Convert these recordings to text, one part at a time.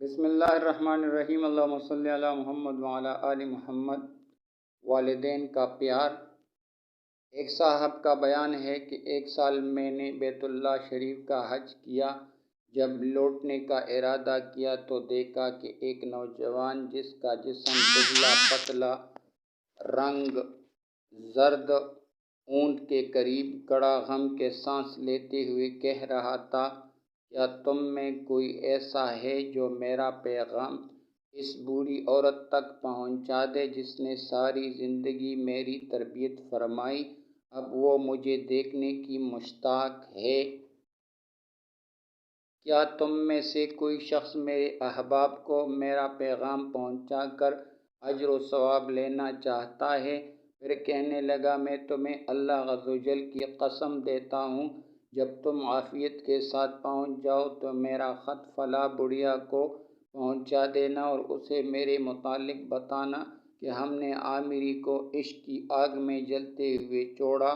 بسم اللہ الرحمن الرحیم، اللہم صلی علی محمد وعلی آل محمد۔ والدین کا پیار۔ ایک صاحب کا بیان ہے کہ ایک سال میں نے بیت اللہ شریف کا حج کیا۔ جب لوٹنے کا ارادہ کیا تو دیکھا کہ ایک نوجوان جس کا جسم دبلا پتلا، رنگ زرد اونٹ کے قریب کڑا غم کے سانس لیتے ہوئے کہہ رہا تھا، کیا تم میں کوئی ایسا ہے جو میرا پیغام اس بوڑھی عورت تک پہنچا دے جس نے ساری زندگی میری تربیت فرمائی، اب وہ مجھے دیکھنے کی مشتاق ہے۔ کیا تم میں سے کوئی شخص میرے احباب کو میرا پیغام پہنچا کر اجر و ثواب لینا چاہتا ہے؟ پھر کہنے لگا، میں تمہیں اللہ عز و جل کی قسم دیتا ہوں، جب تم عافیت کے ساتھ پہنچ جاؤ تو میرا خط فلاں بڑھیا کو پہنچا دینا اور اسے میرے متعلق بتانا کہ ہم نے عامری کو عشق کی آگ میں جلتے ہوئے چھوڑا،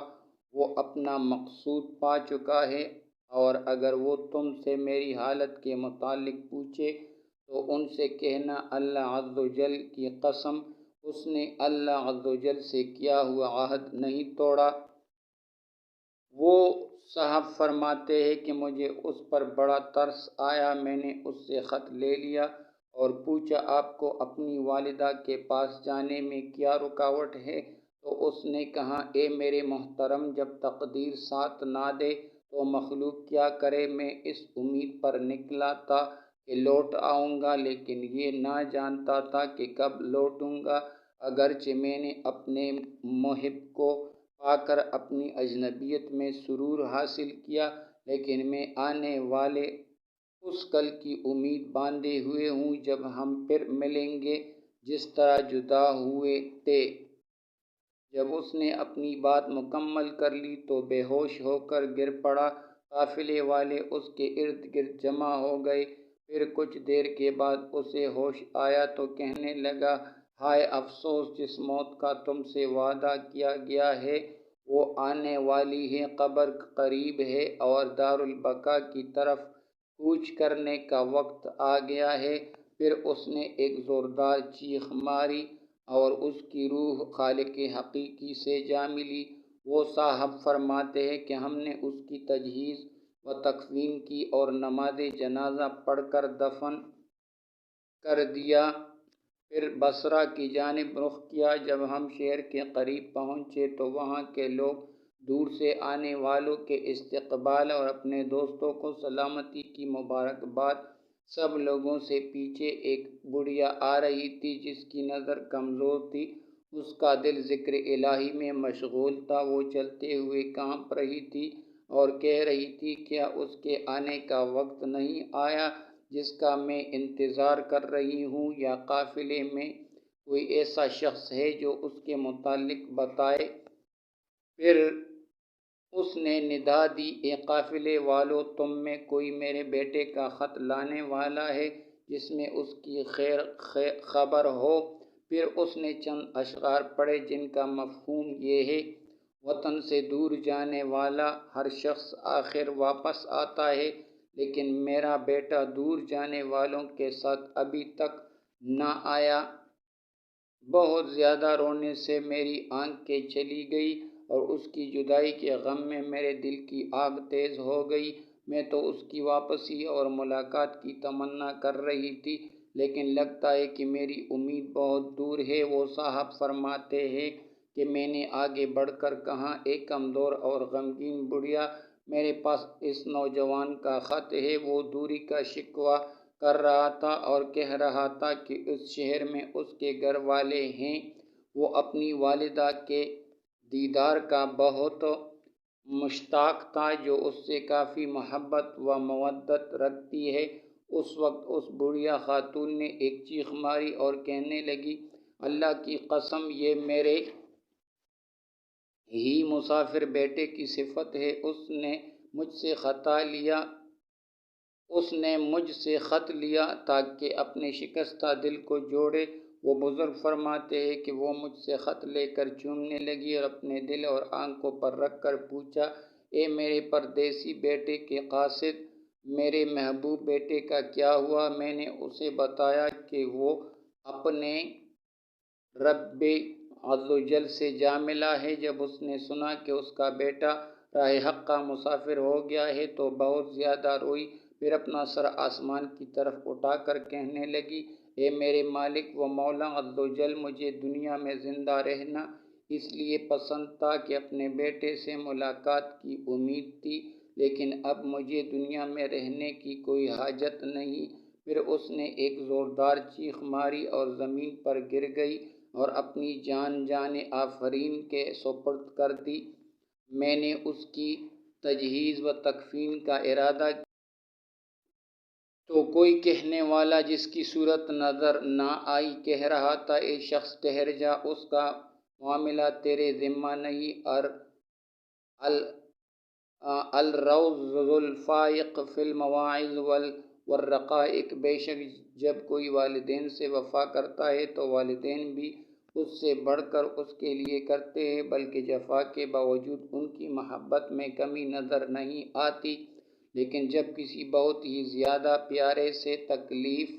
وہ اپنا مقصود پا چکا ہے، اور اگر وہ تم سے میری حالت کے متعلق پوچھے تو ان سے کہنا، اللہ عز و جل کی قسم، اس نے اللہ عز و جل سے کیا ہوا عہد نہیں توڑا۔ وہ صاحب فرماتے ہیں کہ مجھے اس پر بڑا ترس آیا، میں نے اس سے خط لے لیا اور پوچھا، آپ کو اپنی والدہ کے پاس جانے میں کیا رکاوٹ ہے؟ تو اس نے کہا، اے میرے محترم، جب تقدیر ساتھ نہ دے تو مخلوق کیا کرے؟ میں اس امید پر نکلا تھا کہ لوٹ آؤں گا، لیکن یہ نہ جانتا تھا کہ کب لوٹوں گا۔ اگرچہ میں نے اپنے محب کو پا کر اپنی اجنبیت میں سرور حاصل کیا، لیکن میں آنے والے اس کل کی امید باندھے ہوئے ہوں جب ہم پھر ملیں گے جس طرح جدا ہوئے تھے۔ جب اس نے اپنی بات مکمل کر لی تو بے ہوش ہو کر گر پڑا۔ قافلے والے اس کے ارد گرد جمع ہو گئے۔ پھر کچھ دیر کے بعد اسے ہوش آیا تو کہنے لگا، ہائے افسوس، جس موت کا تم سے وعدہ کیا گیا ہے وہ آنے والی ہے، قبر قریب ہے اور دارالبقاء کی طرف کوچ کرنے کا وقت آ گیا ہے۔ پھر اس نے ایک زوردار چیخ ماری اور اس کی روح خالق حقیقی سے جا ملی۔ وہ صاحب فرماتے ہیں کہ ہم نے اس کی تجہیز و تکفین کی اور نماز جنازہ پڑھ کر دفن کر دیا، پھر بصرہ کی جانب رخ کیا۔ جب ہم شہر کے قریب پہنچے تو وہاں کے لوگ دور سے آنے والوں کے استقبال اور اپنے دوستوں کو سلامتی کی مبارکباد۔ سب لوگوں سے پیچھے ایک بڑھیا آ رہی تھی جس کی نظر کمزور تھی، اس کا دل ذکر الہی میں مشغول تھا۔ وہ چلتے ہوئے کانپ رہی تھی اور کہہ رہی تھی، کیا اس کے آنے کا وقت نہیں آیا جس کا میں انتظار کر رہی ہوں، یا قافلے میں کوئی ایسا شخص ہے جو اس کے متعلق بتائے؟ پھر اس نے ندا دی، اے قافلے والو، تم میں کوئی میرے بیٹے کا خط لانے والا ہے جس میں اس کی خیر خبر ہو؟ پھر اس نے چند اشعار پڑھے جن کا مفہوم یہ ہے، وطن سے دور جانے والا ہر شخص آخر واپس آتا ہے، لیکن میرا بیٹا دور جانے والوں کے ساتھ ابھی تک نہ آیا۔ بہت زیادہ رونے سے میری آنکھیں چلی گئی اور اس کی جدائی کے غم میں میرے دل کی آگ تیز ہو گئی۔ میں تو اس کی واپسی اور ملاقات کی تمنا کر رہی تھی، لیکن لگتا ہے کہ میری امید بہت دور ہے۔ وہ صاحب فرماتے ہیں کہ میں نے آگے بڑھ کر کہا، ایک کمزور اور غمگین بڑھیا، میرے پاس اس نوجوان کا خط ہے۔ وہ دوری کا شکوہ کر رہا تھا اور کہہ رہا تھا کہ اس شہر میں اس کے گھر والے ہیں۔ وہ اپنی والدہ کے دیدار کا بہت مشتاق تھا جو اس سے کافی محبت و مودت رکھتی ہے۔ اس وقت اس بڑھیا خاتون نے ایک چیخ ماری اور کہنے لگی، اللہ کی قسم، یہ میرے ہی مسافر بیٹے کی صفت ہے، اس نے مجھ سے خط لیا تاکہ اپنے شکستہ دل کو جوڑے۔ وہ بزرگ فرماتے ہیں کہ وہ مجھ سے خط لے کر چومنے لگی اور اپنے دل اور آنکھوں پر رکھ کر پوچھا، اے میرے پردیسی بیٹے کے قاصد، میرے محبوب بیٹے کا کیا ہوا؟ میں نے اسے بتایا کہ وہ اپنے رب عز و جل سے جا ملا ہے۔ جب اس نے سنا کہ اس کا بیٹا راہ حق کا مسافر ہو گیا ہے تو بہت زیادہ روئی، پھر اپنا سر آسمان کی طرف اٹھا کر کہنے لگی، اے میرے مالک و مولا عز و جل، مجھے دنیا میں زندہ رہنا اس لیے پسند تھا کہ اپنے بیٹے سے ملاقات کی امید تھی، لیکن اب مجھے دنیا میں رہنے کی کوئی حاجت نہیں۔ پھر اس نے ایک زوردار چیخ ماری اور زمین پر گر گئی اور اپنی جان آفرین کے سپرد کر دی۔ میں نے اس کی تجہیز و تکفین کا ارادہ کیا تو کوئی کہنے والا جس کی صورت نظر نہ آئی کہہ رہا تھا، اے شخص ٹھہر جا، اس کا معاملہ تیرے ذمہ نہیں۔ الروض الفائق فی المواعظ والرقائق، بے شک جب کوئی والدین سے وفا کرتا ہے تو والدین بھی اس سے بڑھ کر اس کے لیے کرتے ہیں، بلکہ جفا کے باوجود ان کی محبت میں کمی نظر نہیں آتی، لیکن جب کسی بہت ہی زیادہ پیارے سے تکلیف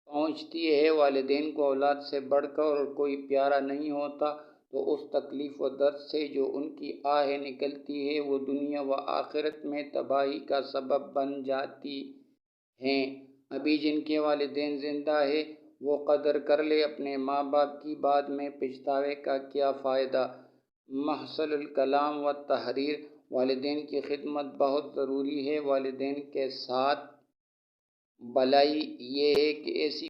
پہنچتی ہے، والدین کو اولاد سے بڑھ کر کوئی پیارا نہیں ہوتا، تو اس تکلیف و درد سے جو ان کی آہیں نکلتی ہیں وہ دنیا و آخرت میں تباہی کا سبب بن جاتی ہیں۔ ابھی جن کے والدین زندہ ہیں وہ قدر کر لے اپنے ماں باپ کی، بعد میں پچھتاوے کا کیا فائدہ۔ محصل الکلام و تحریر، والدین کی خدمت بہت ضروری ہے۔ والدین کے ساتھ بھلائی یہ ہے کہ ایسی